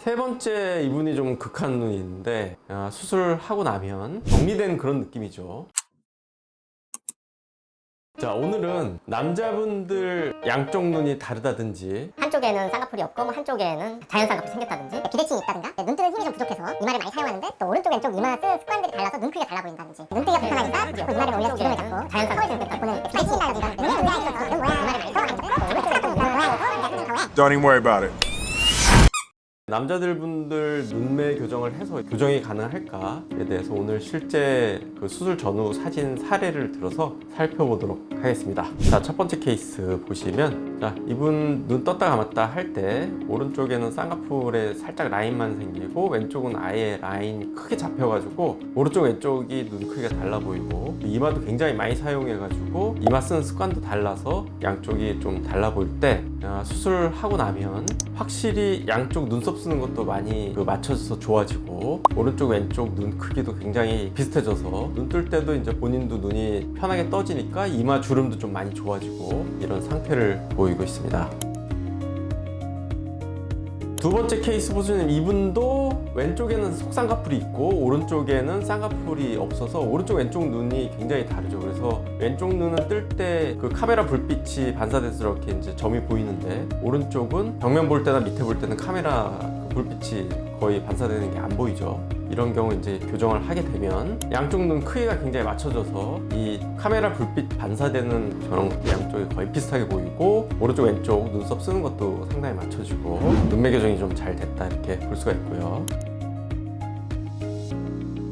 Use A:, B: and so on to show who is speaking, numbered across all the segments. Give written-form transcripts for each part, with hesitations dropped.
A: 세 번째 이분이 좀 극한 눈이 있는데 수술하고 나면 정리된 그런 느낌이죠. 자, 오늘은 남자분들 양쪽 눈이 다르다든지
B: 한쪽에는 쌍꺼풀이 없고 뭐 한쪽에는 자연 쌍꺼풀이 생겼다든지 비대칭이 있다든가 눈뜨는 힘이 좀 부족해서 이마를 많이 사용하는데 또 오른쪽 왼쪽 이마 쓰는 습관들이 달라서 눈 크기가 달라 보인다든지 눈뜨기가 불편하니까 자꾸 이마를 올려서 기름을 잡고 자연 쌍꺼풀이 생겼다 보는 비대칭이 있다든지 이런 눈에 문제가 있어서 눈 모양을 많이 써왔는데 또 오른쪽 왼쪽 이마 모양에서 생긴 경우에
C: Don't even worry about it.
A: 남자들 분들 눈매 교정을 해서 교정이 가능할까에 대해서 오늘 실제 그 수술 전후 사진 사례를 들어서 살펴보도록 하겠습니다. 자, 첫 번째 케이스 보시면, 자, 이분 눈 떴다 감았다 할 때 오른쪽에는 쌍꺼풀에 살짝 라인만 생기고 왼쪽은 아예 라인이 크게 잡혀가지고 오른쪽 왼쪽이 눈 크기가 달라 보이고 이마도 굉장히 많이 사용해가지고 이마 쓰는 습관도 달라서 양쪽이 좀 달라 보일 때 수술하고 나면 확실히 양쪽 눈썹 쓰는 것도 많이 맞춰져서 좋아지고 오른쪽 왼쪽 눈 크기도 굉장히 비슷해져서 눈 뜰 때도 이제 본인도 눈이 편하게 떠지니까 이마 주름도 좀 많이 좋아지고 이런 상태를 보이고 있습니다. 두 번째 케이스 보시면 이분도 왼쪽에는 속쌍꺼풀이 있고 오른쪽에는 쌍꺼풀이 없어서 오른쪽 왼쪽 눈이 굉장히 다르죠. 그래서 왼쪽 눈은 뜰 때 그 카메라 불빛이 반사돼서 이렇게 이제 점이 보이는데 오른쪽은 벽면 볼 때나 밑에 볼 때는 카메라 그 불빛이 거의 반사되는 게 안 보이죠. 이런 경우 이제 교정을 하게 되면 양쪽 눈 크기가 굉장히 맞춰져서 이 카메라 불빛 반사되는 저런 양쪽이 거의 비슷하게 보이고 오른쪽 왼쪽 눈썹 쓰는 것도 상당히 맞춰지고 눈매 교정이 좀 잘 됐다 이렇게 볼 수가 있고요.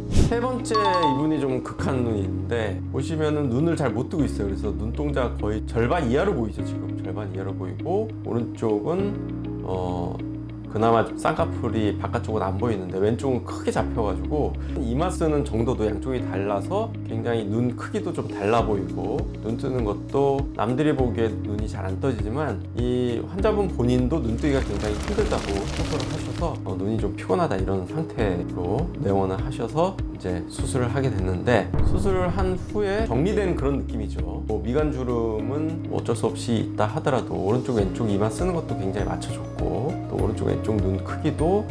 A: 세 번째 이분이 좀 극한 눈이 있는데 보시면은 눈을 잘 못 뜨고 있어요. 그래서 눈동자가 거의 절반 이하로 보이죠. 지금 절반 이하로 보이고 오른쪽은 그나마 쌍꺼풀이 바깥쪽은 안 보이는데 왼쪽은 크게 잡혀가지고 이마 쓰는 정도도 양쪽이 달라서 굉장히 눈 크기도 좀 달라 보이고 눈 뜨는 것도 남들이 보기에 눈이 잘 안 떠지지만 이 환자분 본인도 눈 뜨기가 굉장히 힘들다고 호소를 하셔서 눈이 좀 피곤하다 이런 상태로 내원을 하셔서 이제 수술을 하게 됐는데 수술을 한 후에 정리된 그런 느낌이죠. 뭐 미간 주름은 어쩔 수 없이 있다 하더라도 오른쪽 왼쪽 이마 쓰는 것도 굉장히 맞춰줬고 또 오른쪽 왼쪽 눈 크기도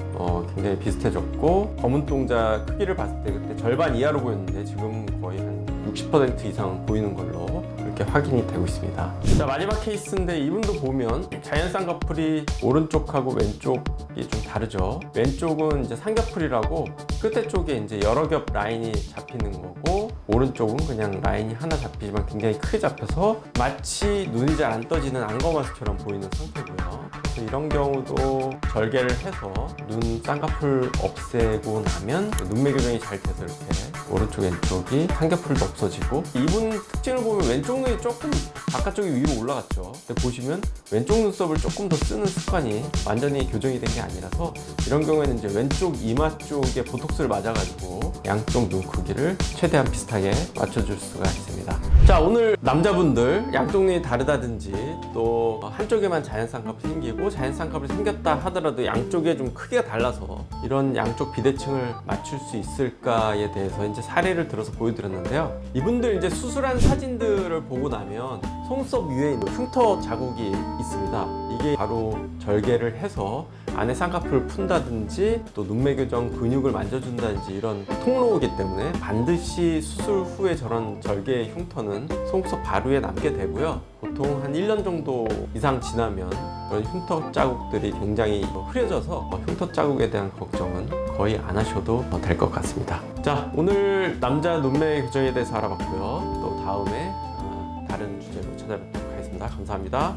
A: 굉장히 비슷해졌고 검은 동자 크기를 봤을 때 그때 절반 이하로 보였는데 지금 거의 한 60% 이상 보이는 걸로 이렇게 확인이 되고 있습니다. 자, 마지막 케이스인데 이분도 보면 자연 쌍꺼풀이 오른쪽하고 왼쪽이 좀 다르죠. 왼쪽은 이제 상겹풀이라고 끝에 쪽에 이제 여러 겹 라인이 잡히는 거고 오른쪽은 그냥 라인이 하나 잡히지만 굉장히 크게 잡혀서 마치 눈이 잘 안 떠지는 안검하수처럼 보이는 상태고요. 그래서 이런 경우도 절개를 해서 눈 쌍꺼풀 없애고 나면 눈매 교정이 잘 돼서 이렇게 오른쪽 왼쪽이 상겹풀도 없어지고 이분 특징을 보면 왼쪽 눈이 조금 바깥쪽이 위로 올라갔죠. 근데 보시면 왼쪽 눈썹을 조금 더 쓰는 습관이 완전히 교정이 된 게 아니라서 이런 경우에는 이제 왼쪽 이마 쪽에 보톡스를 맞아가지고 양쪽 눈 크기를 최대한 비슷하게 맞춰줄 수가 있습니다. 자, 오늘 남자분들 양쪽 눈이 다르다든지 또 한쪽에만 자연 쌍꺼풀이 생기고 자연 쌍꺼풀이 생겼다 하더라도 양쪽에 좀 크기가 달라서 이런 양쪽 비대칭을 맞출 수 있을까에 대해서 이제 사례를 들어서 보여드렸는데요. 이분들 이제 수술한 사진들을 보고 나면 속눈썹 위에 흉터 자국이 있습니다. 이게 바로 절개를 해서 안에 쌍꺼풀을 푼다든지 또 눈매 교정 근육을 만져준다든지 이런 통로이기 때문에 반드시 수술 후에 저런 절개 흉터는 속눈썹 바로에 남게 되고요. 보통 한 1년 정도 이상 지나면 그런 흉터 자국들이 굉장히 흐려져서 흉터 자국에 대한 걱정은 거의 안 하셔도 될 것 같습니다. 자, 오늘 남자 눈매 교정에 대해서 알아봤고요. 또 다음에 다른 주제로 찾아뵙도록 하겠습니다. 감사합니다.